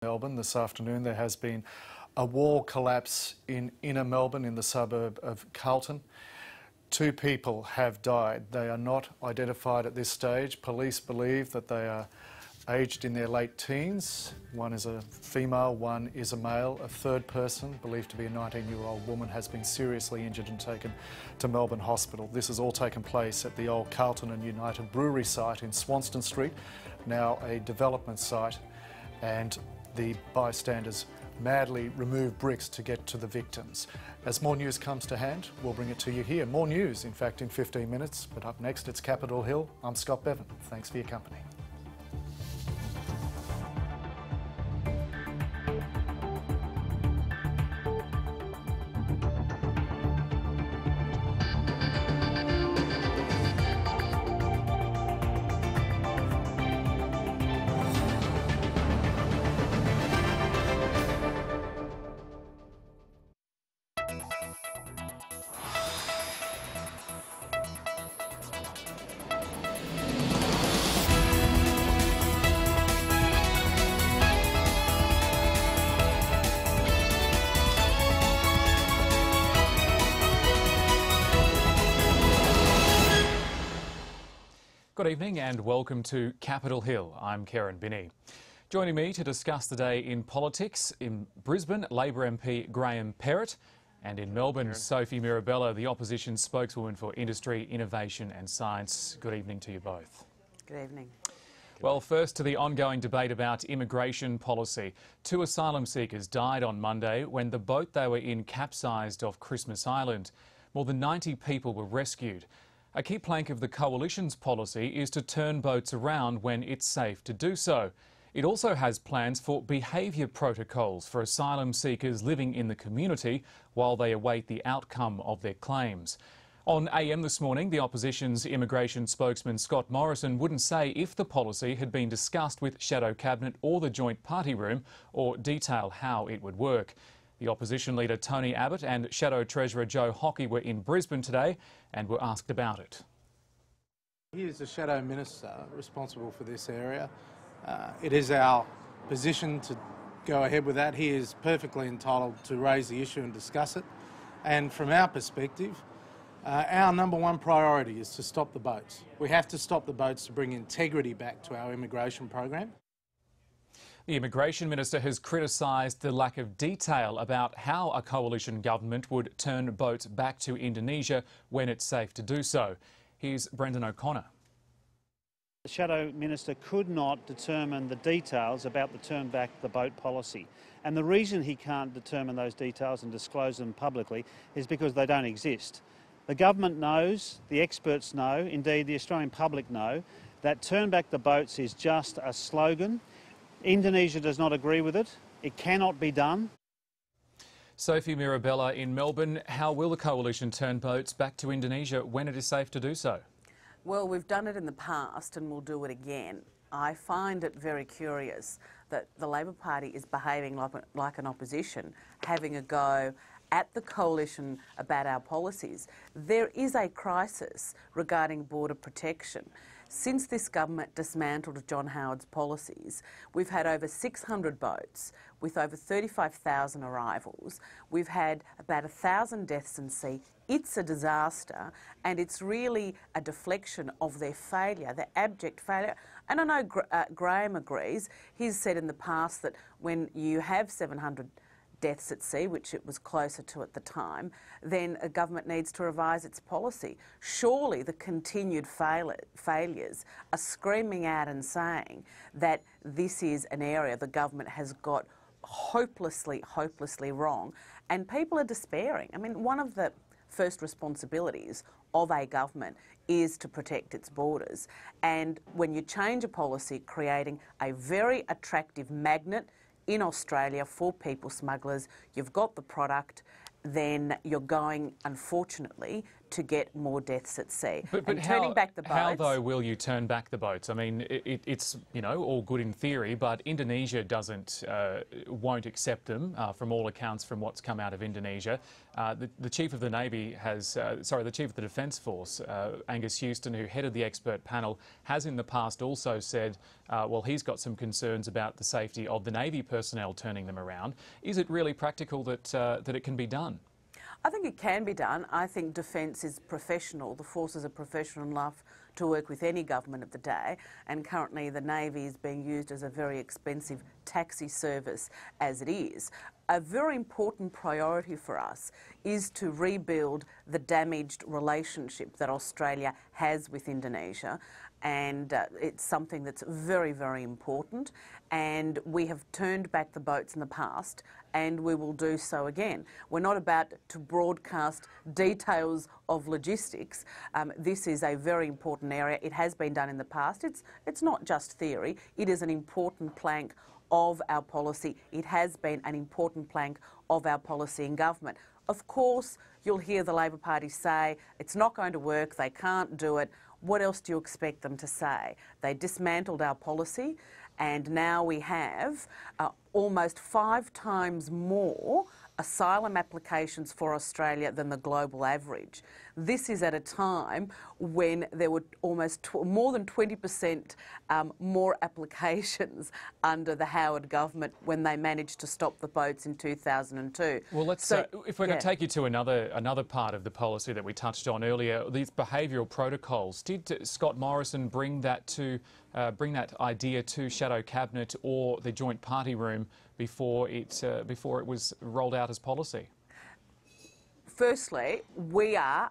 Melbourne this afternoon. There has been a wall collapse in inner Melbourne in the suburb of Carlton. 2 people have died. They are not identified at this stage. Police believe that they are aged in their late teens. One is a female, one is a male. A third person, believed to be a 19-year-old woman, has been seriously injured and taken to Melbourne Hospital. This has all taken place at the old Carlton and United Brewery site in Swanston Street, now a development site, and the bystanders madly remove bricks to get to the victims. As more news comes to hand, we'll bring it to you here. More news, in fact, in 15 minutes. But up next, it's Capitol Hill. I'm Scott Bevan. Thanks for your company. Good evening and welcome to Capitol Hill. I'm Karen Binney. Joining me to discuss the day in politics, in Brisbane, Labor MP Graham Perrett, and in Melbourne, Sophie Mirabella, the opposition spokeswoman for industry, innovation and science. Good evening to you both. Good evening. Well, first to the ongoing debate about immigration policy. 2 asylum seekers died on Monday when the boat they were in capsized off Christmas Island. More than 90 people were rescued. A key plank of the Coalition's policy is to turn boats around when it's safe to do so. It also has plans for behaviour protocols for asylum seekers living in the community while they await the outcome of their claims. On AM this morning, the opposition's immigration spokesman Scott Morrison wouldn't say if the policy had been discussed with Shadow Cabinet or the Joint Party Room or detail how it would work. The opposition leader Tony Abbott and Shadow Treasurer Joe Hockey were in Brisbane today and were asked about it. He is the Shadow Minister responsible for this area. It is our position to go ahead with that. He is perfectly entitled to raise the issue and discuss it. And from our perspective, our number 1 priority is to stop the boats. We have to stop the boats to bring integrity back to our immigration program. The Immigration Minister has criticised the lack of detail about how a coalition government would turn boats back to Indonesia when it's safe to do so. Here's Brendan O'Connor. The Shadow Minister could not determine the details about the turn back the boat policy. And the reason he can't determine those details and disclose them publicly is because they don't exist. The government knows, the experts know, indeed the Australian public know, that turn back the boats is just a slogan. Indonesia does not agree with it. It cannot be done. Sophie Mirabella in Melbourne, how will the Coalition turn boats back to Indonesia when it is safe to do so? Well, we've done it in the past and we'll do it again. I find it very curious that the Labor Party is behaving like an opposition, having a go at the Coalition about our policies. There is a crisis regarding border protection. Since this government dismantled John Howard's policies, we've had over 600 boats with over 35,000 arrivals. We've had about 1,000 deaths in sea. It's a disaster, and it's really a deflection of their failure, their abject failure. And I know Graham agrees. He's said in the past that when you have 700 deaths at sea, which it was closer to at the time, then a government needs to revise its policy. Surely the continued failures are screaming out and saying that this is an area the government has got hopelessly wrong, and people are despairing. I mean, one of the first responsibilities of a government is to protect its borders, and when you change a policy creating a very attractive magnet in Australia for people smugglers, you've got the product, then you're going, unfortunately, to get more deaths at sea. But and turning back the boats... How, though, will you turn back the boats? I mean, it's, you know, all good in theory, but Indonesia won't accept them, from all accounts, from what's come out of Indonesia. The Chief of the Navy has, the Chief of the Defence Force, Angus Houston, who headed the expert panel, has in the past also said, well, he's got some concerns about the safety of the Navy personnel turning them around. Is it really practical that it can be done? I think it can be done. I think Defence is professional. The forces are professional enough to work with any government of the day, and currently the Navy is being used as a very expensive taxi service as it is. A very important priority for us is to rebuild the damaged relationship that Australia has with Indonesia, and it's something that's very, very important, and we have turned back the boats in the past and we will do so again. We're not about to broadcast details of logistics. This is a very important area. It has been done in the past. It's not just theory. It is an important plank of our policy. It has been an important plank of our policy in government. Of course, you'll hear the Labor Party say it's not going to work, they can't do it. What else do you expect them to say? They dismantled our policy, and now we have almost 5 times more asylum applications for Australia than the global average. This is at a time when there were almost more than 20% more applications under the Howard government when they managed to stop the boats in 2002. Well, let's if we're going to take you to another part of the policy that we touched on earlier, these behavioural protocols. Did Scott Morrison bring that idea to Shadow Cabinet or the Joint Party Room before it was rolled out as policy? Firstly, we are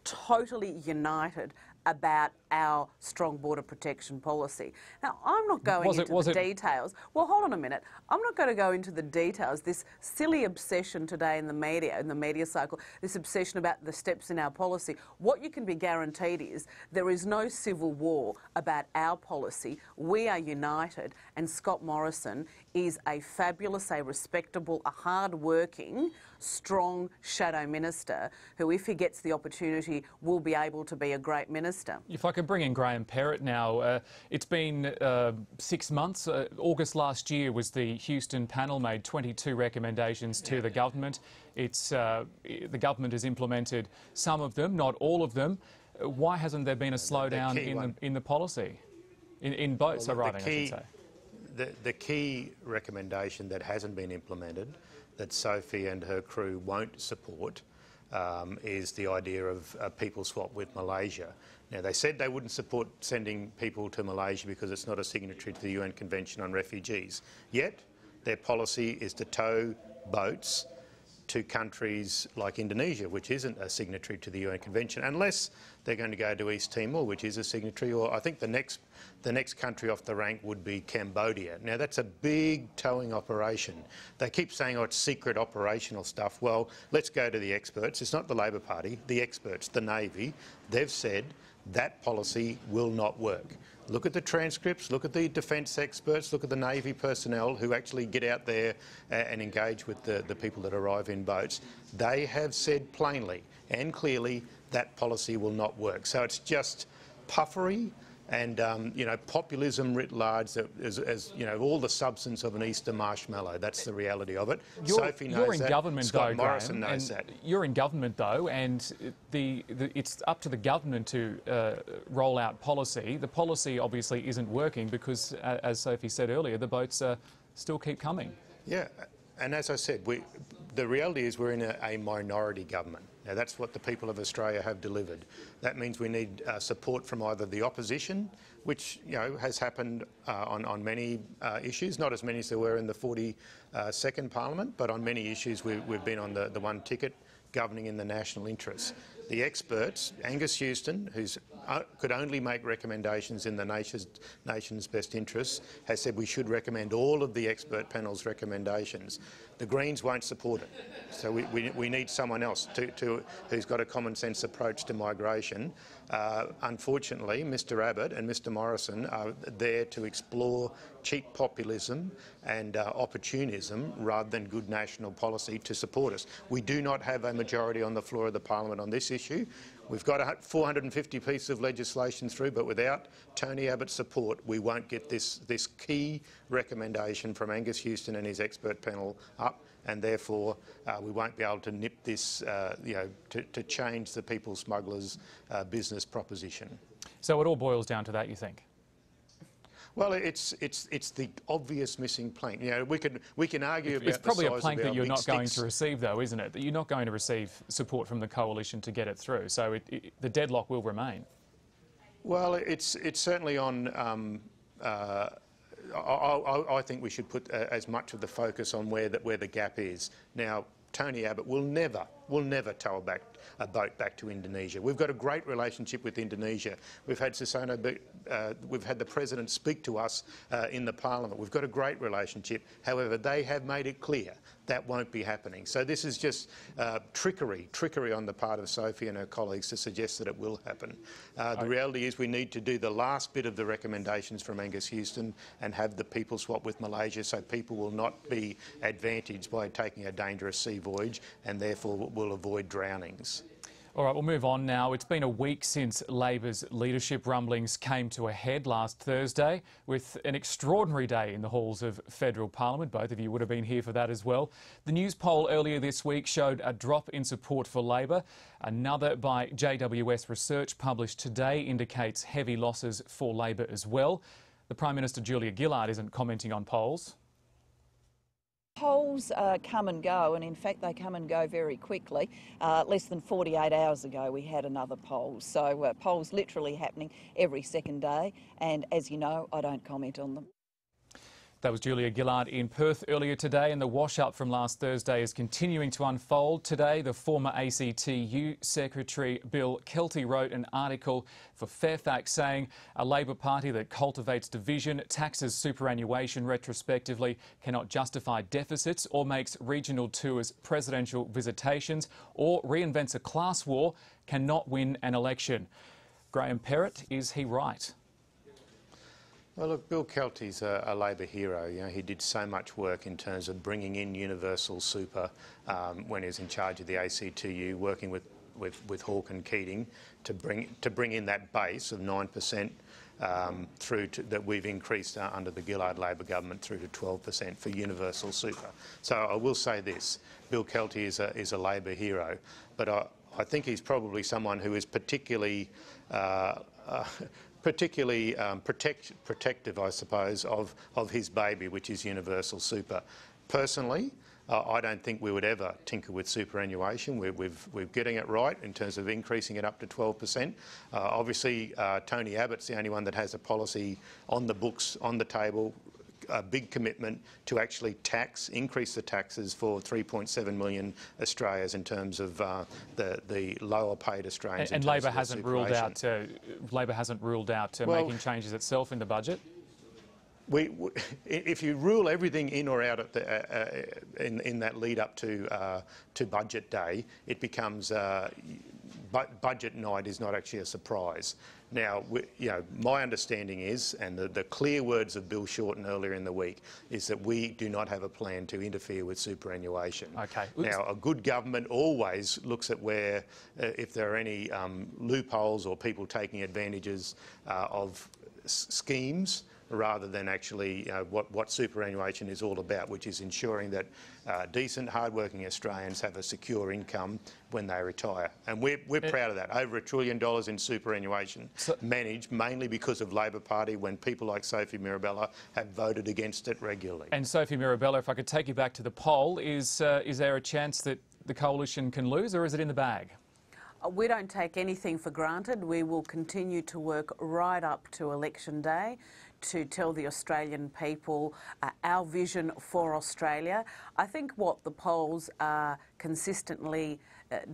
totally united about our strong border protection policy. Now, I'm not going into the details. Well, hold on a minute. I'm not going to go into the details. This silly obsession today in the media cycle, this obsession about the steps in our policy. What you can be guaranteed is there is no civil war about our policy. We are united, and Scott Morrison is a fabulous, a respectable, a hard-working, strong shadow minister who, if he gets the opportunity, will be able to be a great minister. If I could bring in Perrett now. It's been 6 months. August last year was the Houston panel made 22 recommendations to the government. The government has implemented some of them, not all of them. Why hasn't there been a slowdown in the policy? In boats, I should say. The key recommendation that hasn't been implemented, that Sophie and her crew won't support, is the idea of a people swap with Malaysia. Now, they said they wouldn't support sending people to Malaysia because it's not a signatory to the UN Convention on Refugees. Yet, their policy is to tow boats to countries like Indonesia, which isn't a signatory to the UN Convention, unless they're going to go to East Timor, which is a signatory, or I think the next country off the rank would be Cambodia. Now, that's a big towing operation. They keep saying, oh, it's secret operational stuff. Well, let's go to the experts. It's not the Labor Party, the experts, the Navy. They've said that policy will not work. Look at the transcripts, look at the defence experts, look at the Navy personnel who actually get out there and engage with the people that arrive in boats. They have said plainly and clearly that policy will not work. So it's just puffery and populism writ large, as all the substance of an Easter marshmallow. That's the reality of it. Sophie knows you're in that. government, Scott though, Morrison Graham, knows that. You're in government, though, and it's up to the government to roll out policy. The policy obviously isn't working because, as Sophie said earlier, the boats still keep coming. Yeah, and as I said, the reality is we're in a minority government. Now, that's what the people of Australia have delivered. That means we need support from either the opposition, which has happened on many issues, not as many as there were in the 42nd Parliament, but on many issues we've been on the one ticket governing in the national interest. The experts, Angus Houston, who could only make recommendations in the nation's best interests, has said we should recommend all of the expert panel's recommendations. The Greens won't support it, so we need someone else who's got a common sense approach to migration. Unfortunately, Mr Abbott and Mr Morrison are there to explore cheap populism and opportunism rather than good national policy to support us. We do not have a majority on the floor of the Parliament on this issue. issue. We've got 450 pieces of legislation through, but without Tony Abbott's support, we won't get this key recommendation from Angus Houston and his expert panel up, and therefore we won't be able to nip this, to change the people smugglers' business proposition. So it all boils down to that, you think? Well, it's the obvious missing plank. You know, we can argue about it's probably the size a plank of that our you're big not going sticks. to receive, though, isn't it? That you're not going to receive support from the coalition to get it through. So the deadlock will remain. Well, it's certainly on. I think we should put as much of the focus on where the gap is. Now, Tony Abbott will never tow a boat back to Indonesia. We've got a great relationship with Indonesia. We've had we've had the President speak to us in the Parliament. We've got a great relationship. However, they have made it clear that won't be happening. So this is just trickery on the part of Sophie and her colleagues to suggest that it will happen. The reality is we need to do the last bit of the recommendations from Angus Houston and have the people swap with Malaysia, so people will not be advantaged by taking a dangerous sea voyage and therefore will avoid drownings. All right, we'll move on now. It's been a week since Labor's leadership rumblings came to a head last Thursday, with an extraordinary day in the halls of federal parliament. Both of you would have been here for that as well. The news poll earlier this week showed a drop in support for Labor. Another by JWS Research published today indicates heavy losses for Labor as well. The Prime Minister Julia Gillard isn't commenting on polls. Polls come and go, and in fact they come and go very quickly. Less than 48 hours ago we had another poll, so polls literally happening every second day, and as you know, I don't comment on them. That was Julia Gillard in Perth earlier today, and the wash-up from last Thursday is continuing to unfold. Today, the former ACTU Secretary Bill Kelty wrote an article for Fairfax saying a Labor Party that cultivates division, taxes superannuation retrospectively, cannot justify deficits or makes regional tours presidential visitations, or reinvents a class war, cannot win an election. Graham Perrett, is he right? Well, look, Bill Kelty's a Labor hero. You know, he did so much work in terms of bringing in universal super when he was in charge of the ACTU, working with Hawke and Keating to bring in that base of 9% that we've increased under the Gillard Labor government through to 12% for universal super. So I will say this: Bill Kelty is a Labor hero, but I think he's probably someone who is particularly protective, I suppose, of his baby, which is universal super. Personally, I don't think we would ever tinker with superannuation. We're getting it right in terms of increasing it up to 12%. Obviously, Tony Abbott's the only one that has a policy on the books, on the table, a big commitment to actually increase the taxes for 3.7 million Australians in terms of the lower paid Australians. And Labor hasn't ruled out making changes itself in the budget. If you rule everything in or out in that lead up to budget day, it becomes budget night is not actually a surprise. Now, my understanding is, and the clear words of Bill Shorten earlier in the week, is that we do not have a plan to interfere with superannuation. Okay. Now, a good government always looks at where, if there are any loopholes or people taking advantages of schemes, rather than actually what superannuation is all about, which is ensuring that decent, hard-working Australians have a secure income when they retire. And we're proud of that. Over $1 trillion in superannuation managed mainly because of Labor Party, when people like Sophie Mirabella have voted against it regularly. And Sophie Mirabella, if I could take you back to the poll, is there a chance that the coalition can lose, or is it in the bag? We don't take anything for granted. We will continue to work right up to election day to tell the Australian people our vision for Australia. I think what the polls are consistently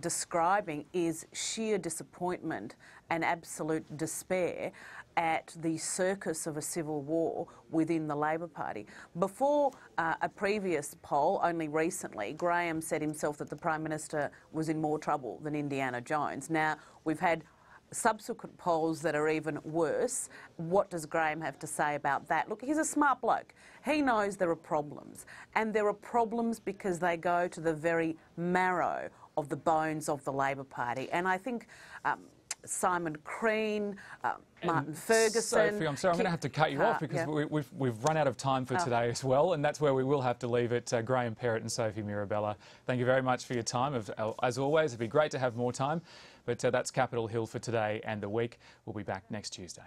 describing is sheer disappointment and absolute despair at the circus of a civil war within the Labor Party. Before a previous poll, only recently, Graham said himself that the Prime Minister was in more trouble than Indiana Jones. Now, we've had subsequent polls that are even worse. What does Graham have to say about that? Look, he's a smart bloke. He knows there are problems, and there are problems because they go to the very marrow of the bones of the Labor Party. And I think Simon Crean, Martin Ferguson... Sophie, I'm sorry, I'm going to have to cut you off because we've run out of time for today as well, and that's where we will have to leave it. Graham Perrett and Sophie Mirabella, thank you very much for your time. As always, it'd be great to have more time, but that's Capitol Hill for today and the week. We'll be back next Tuesday.